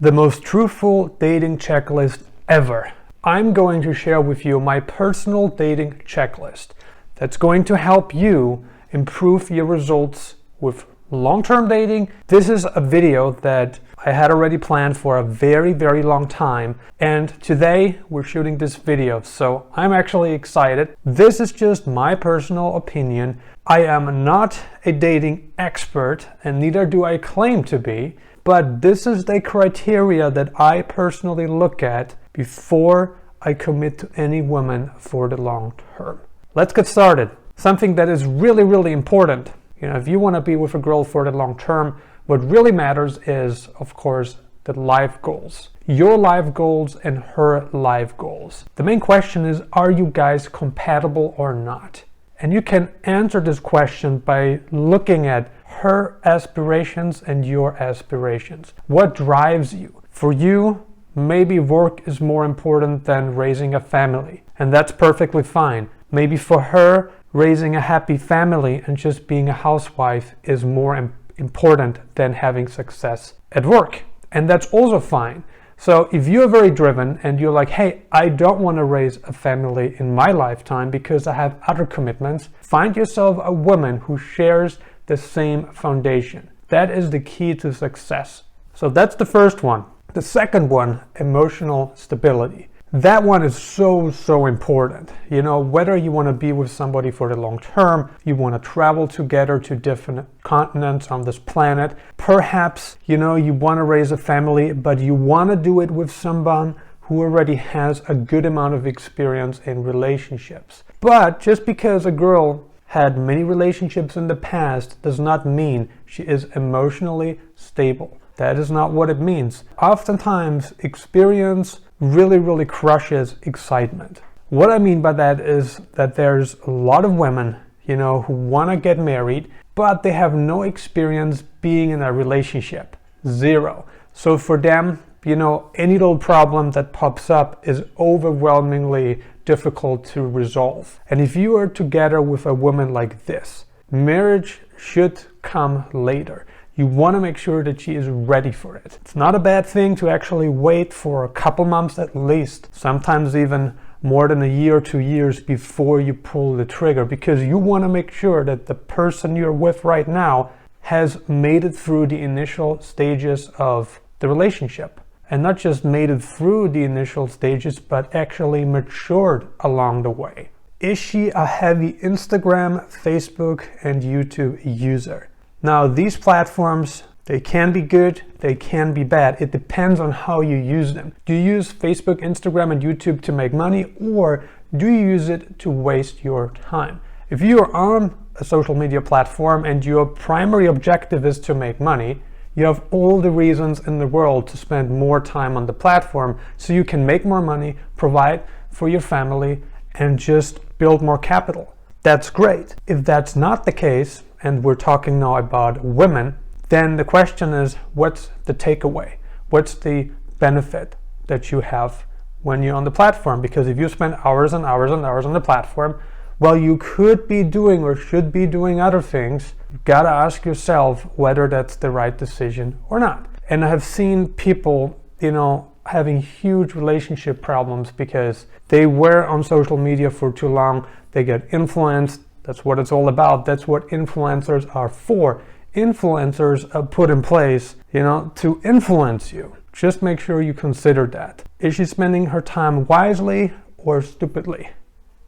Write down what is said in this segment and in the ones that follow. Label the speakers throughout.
Speaker 1: The most truthful dating checklist ever. I'm going to share with you my personal dating checklist that's going to help you improve your results with long-term dating. This is a video that I had already planned for a very long time, and today we're shooting this video, so I'm actually excited. This is just my personal opinion. I am not a dating expert, and neither do I claim to be, but this is the criteria that I personally look at before I commit to any woman for the long term. Let's get started. Something that is really important. If you want to be with a girl for the long term, what really matters is, of course, the life goals. Your life goals and her life goals. The main question is, are you guys compatible or not? And you can answer this question by looking at her aspirations and your aspirations. What drives you? For you, maybe work is more important than raising a family, and that's perfectly fine. Maybe for her, raising a happy family and just being a housewife is more important than having success at work, and that's also fine. So if you're very driven and you're like, hey, I don't want to raise a family in my lifetime because I have other commitments, find yourself a woman who shares the same foundation. That is the key to success. So that's the first one. The second one, emotional stability. That one is so important. Whether you want to be with somebody for the long term, you want to travel together to different continents on this planet, perhaps, you want to raise a family, but you want to do it with someone who already has a good amount of experience in relationships. But just because a girl had many relationships in the past does not mean she is emotionally stable. That is not what it means. Oftentimes, experience really crushes excitement. What I mean by that is that there's a lot of women, who want to get married, but they have no experience being in a relationship. Zero. So for them, any little problem that pops up is overwhelmingly difficult to resolve. And if you are together with a woman like this, marriage should come later. You want to make sure that she is ready for it. It's not a bad thing to actually wait for a couple months at least, sometimes even more than a year or 2 years before you pull the trigger, because you want to make sure that the person you're with right now has made it through the initial stages of the relationship. And not just made it through the initial stages, but actually matured along the way. Is she a heavy Instagram, Facebook, and YouTube user? Now, these platforms, they can be good, they can be bad. It depends on how you use them. Do you use Facebook, Instagram, and YouTube to make money, or do you use it to waste your time? If you are on a social media platform and your primary objective is to make money, you have all the reasons in the world to spend more time on the platform so you can make more money, provide for your family, and just build more capital. That's great. If that's not the case, and we're talking now about women, then the question is, what's the takeaway? What's the benefit that you have when you're on the platform? Because if you spend hours and hours on the platform, well, you could be doing or should be doing other things. You've got to ask yourself whether that's the right decision or not. And I have seen people, having huge relationship problems because they were on social media for too long. They get influenced. That's what it's all about. That's what influencers are for. Influencers are put in place, to influence you. Just make sure you consider that. Is she spending her time wisely or stupidly?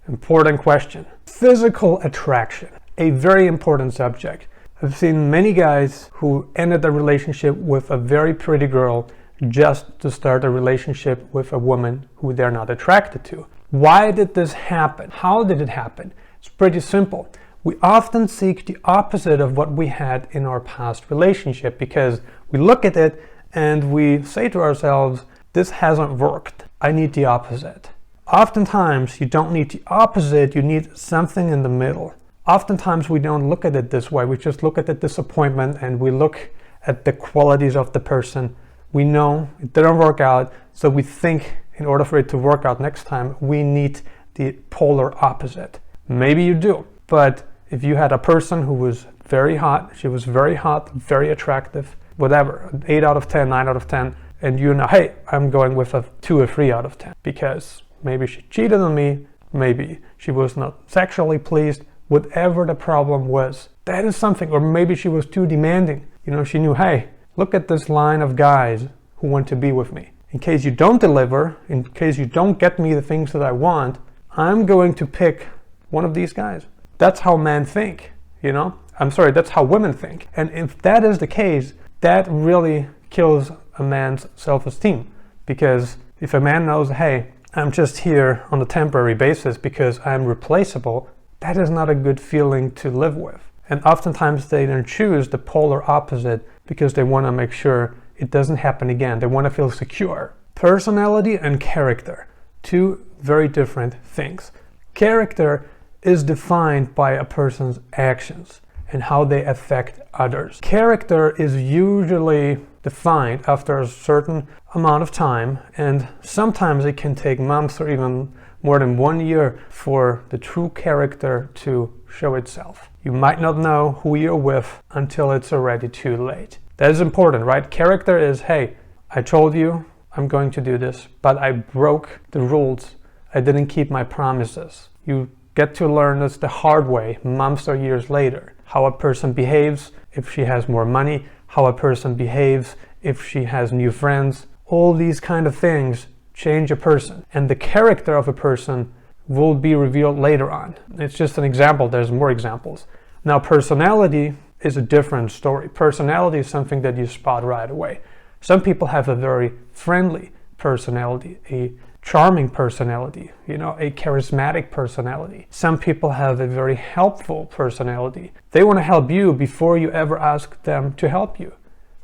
Speaker 1: Important question. Physical attraction, a very important subject. I've seen many guys who ended a relationship with a very pretty girl just to start a relationship with a woman who they're not attracted to. Why did this happen? How did it happen? It's pretty simple. We often seek the opposite of what we had in our past relationship because we look at it and we say to ourselves, this hasn't worked. I need the opposite. Oftentimes, you don't need the opposite, you need something in the middle. Oftentimes, we don't look at it this way. We just look at the disappointment and we look at the qualities of the person. We know it didn't work out, so we think in order for it to work out next time, we need the polar opposite. Maybe you do, but if you had a person who was very hot, she was very hot, very attractive, whatever, 8 out of 10, 9 out of 10, and you know, hey, I'm going with a 2 or 3 out of 10 because maybe she cheated on me, maybe she was not sexually pleased, whatever the problem was. That is something. Or maybe she was too demanding. You know, she knew, hey, look at this line of guys who want to be with me. In case you don't deliver, in case you don't get me the things that I want, I'm going to pick one of these guys. That's how men think, you know? That's how women think. And if that is the case, that really kills a man's self-esteem. Because if a man knows, hey, I'm just here on a temporary basis because I'm replaceable, that is not a good feeling to live with. And oftentimes they then choose the polar opposite because they want to make sure it doesn't happen again. They want to feel secure. Personality and character, 2 very different things. Character is defined by a person's actions and how they affect others. Character is usually defined after a certain amount of time, and sometimes it can take months or even more than 1 year for the true character to show itself. You might not know who you're with until it's already too late. That is important, right? Character is, hey, I told you I'm going to do this, but I broke the rules. I didn't keep my promises. You get to learn this the hard way, months or years later. How a person behaves if she has more money, how a person behaves if she has new friends. All these kind of things change a person. And the character of a person will be revealed later on. It's just an example. There's more examples. Now, personality is a different story. Personality is something that you spot right away. Some people have a very friendly personality, a charming personality, a charismatic personality. Some people have a very helpful personality. They want to help you before you ever ask them to help you.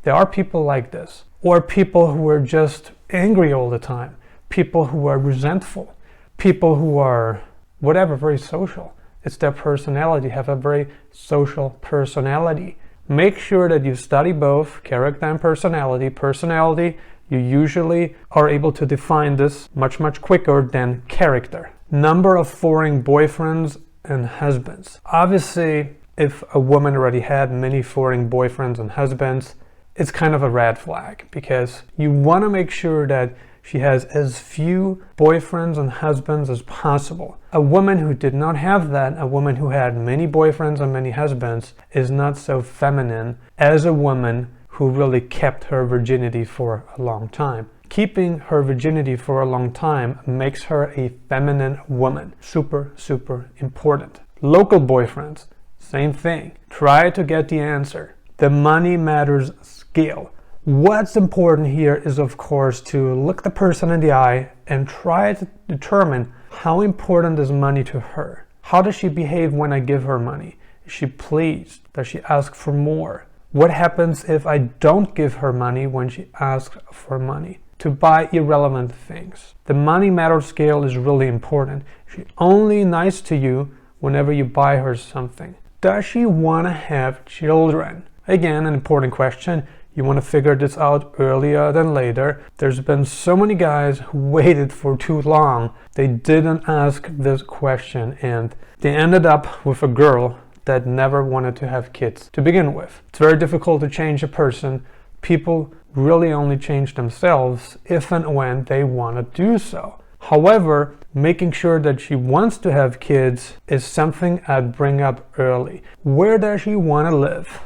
Speaker 1: There are people like this. Or people who are just angry all the time. People who are resentful. People who are, very social. It's their personality, have a very social personality. Make sure that you study both character and personality. Personality, you usually are able to define this much, much quicker than character. Number of foreign boyfriends and husbands. Obviously, if a woman already had many foreign boyfriends and husbands, it's kind of a red flag because you want to make sure that she has as few boyfriends and husbands as possible. A woman who did not have that, a woman who had many boyfriends and many husbands, is not so feminine as a woman who really kept her virginity for a long time. Keeping her virginity for a long time makes her a feminine woman. Super, super important. Local boyfriends, same thing. Try to get the answer. The money matters scale. What's important here is, of course, to look the person in the eye and try to determine how important is money to her. How does she behave when I give her money? Is she pleased? Does she ask for more? What happens if I don't give her money when she asks for money? To buy irrelevant things. The money matter scale is really important. She's only nice to you whenever you buy her something. Does she want to have children? Again, an important question. You want to figure this out earlier than later. There's been so many guys who waited for too long. They didn't ask this question and they ended up with a girl that never wanted to have kids to begin with. It's very difficult to change a person. People really only change themselves if and when they want to do so. However, making sure that she wants to have kids is something I'd bring up early. Where does she want to live?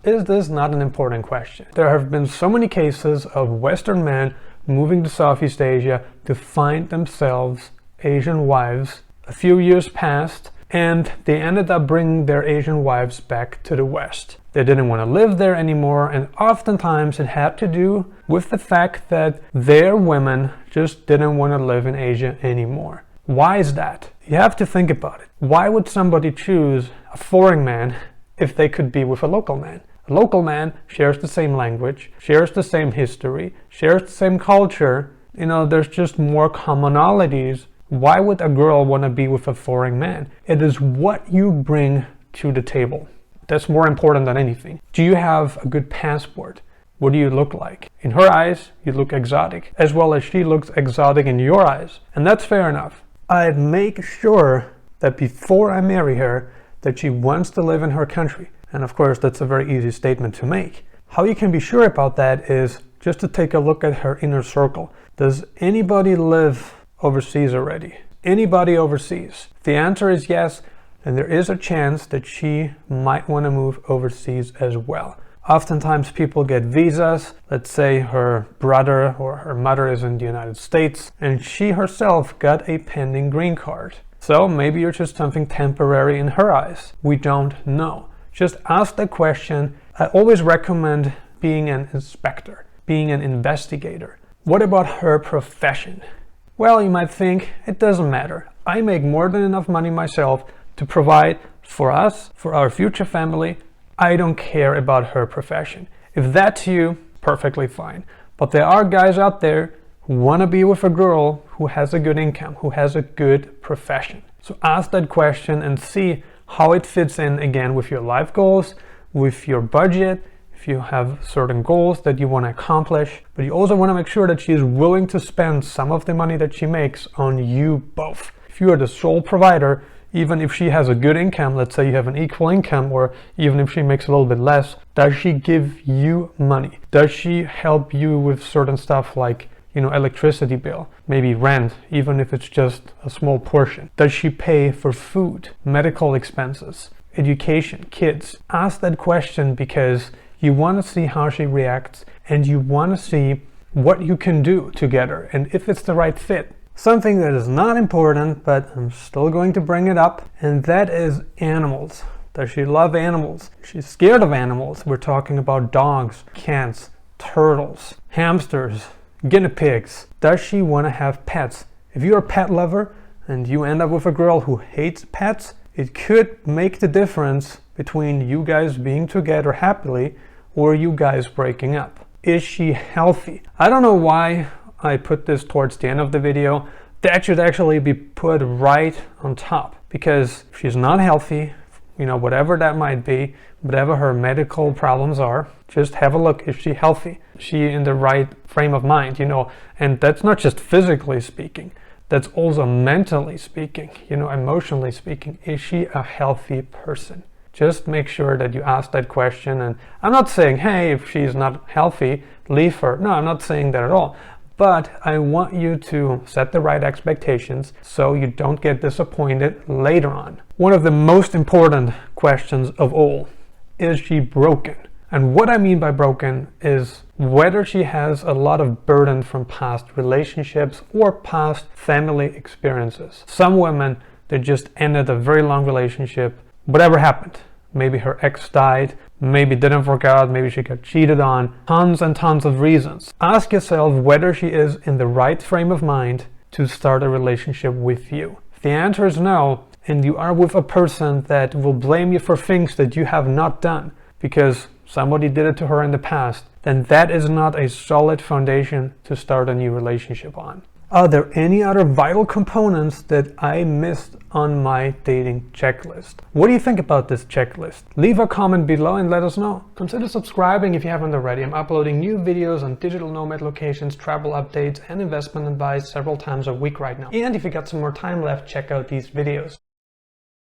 Speaker 1: Is this not an important question? There have been so many cases of Western men moving to Southeast Asia to find themselves Asian wives. A few years passed and they ended up bringing their Asian wives back to the West. They didn't want to live there anymore, and oftentimes it had to do with the fact that their women just didn't want to live in Asia anymore. Why is that? You have to think about it. Why would somebody choose a foreign man if they could be with a local man? A local man shares the same language, shares the same history, shares the same culture. There's just more commonalities. Why would a girl want to be with a foreign man? It is what you bring to the table. That's more important than anything. Do you have a good passport? What do you look like? In her eyes, you look exotic, as well as she looks exotic in your eyes. And that's fair enough. I'd make sure that before I marry her, that she wants to live in her country. And of course, that's a very easy statement to make. How you can be sure about that is just to take a look at her inner circle. Does anybody live overseas already? Anybody overseas? If the answer is yes, then there is a chance that she might want to move overseas as well. Oftentimes people get visas. Let's say her brother or her mother is in the United States and she herself got a pending green card. So maybe you're just something temporary in her eyes. We don't know. Just ask the question. I always recommend being an inspector, being an investigator. What about her profession? Well, you might think it doesn't matter. I make more than enough money myself to provide for us, for our future family. I don't care about her profession. If that's you, perfectly fine. But there are guys out there who want to be with a girl who has a good income, who has a good profession. So ask that question and see how it fits in again with your life goals, with your budget, if you have certain goals that you want to accomplish. But you also want to make sure that she is willing to spend some of the money that she makes on you both. If you are the sole provider, even if she has a good income, let's say you have an equal income, or even if she makes a little bit less, does she give you money? Does she help you with certain stuff like, electricity bill, maybe rent, even if it's just a small portion? Does she pay for food, medical expenses, education, kids? Ask that question because you want to see how she reacts and you want to see what you can do together and if it's the right fit. Something that is not important, but I'm still going to bring it up, and that is animals. Does she love animals? She's scared of animals. We're talking about dogs, cats, turtles, hamsters, guinea pigs. Does she want to have pets? If you're a pet lover and you end up with a girl who hates pets, it could make the difference between you guys being together happily or you guys breaking up. Is she healthy? I don't know why I put this towards the end of the video. That should actually be put right on top, because if she's not healthy, whatever that might be, whatever her medical problems are, just have a look. Is she healthy? Is she in the right frame of mind? And that's not just physically speaking, that's also mentally speaking, emotionally speaking. Is she a healthy person? Just make sure that you ask that question. And I'm not saying, hey, if she's not healthy, leave her. No, I'm not saying that at all. But I want you to set the right expectations so you don't get disappointed later on. One of the most important questions of all, is she broken? And what I mean by broken is whether she has a lot of burden from past relationships or past family experiences. Some women, they just ended a very long relationship, whatever happened. Maybe her ex died, maybe it didn't work out, maybe she got cheated on, tons and tons of reasons. Ask yourself whether she is in the right frame of mind to start a relationship with you. If the answer is no, and you are with a person that will blame you for things that you have not done because somebody did it to her in the past, then that is not a solid foundation to start a new relationship on. Are there any other vital components that I missed on my dating checklist? What do you think about this checklist? Leave a comment below and let us know. Consider subscribing if you haven't already. I'm uploading new videos on digital nomad locations, travel updates, and investment advice several times a week right now. And if you got some more time left, check out these videos.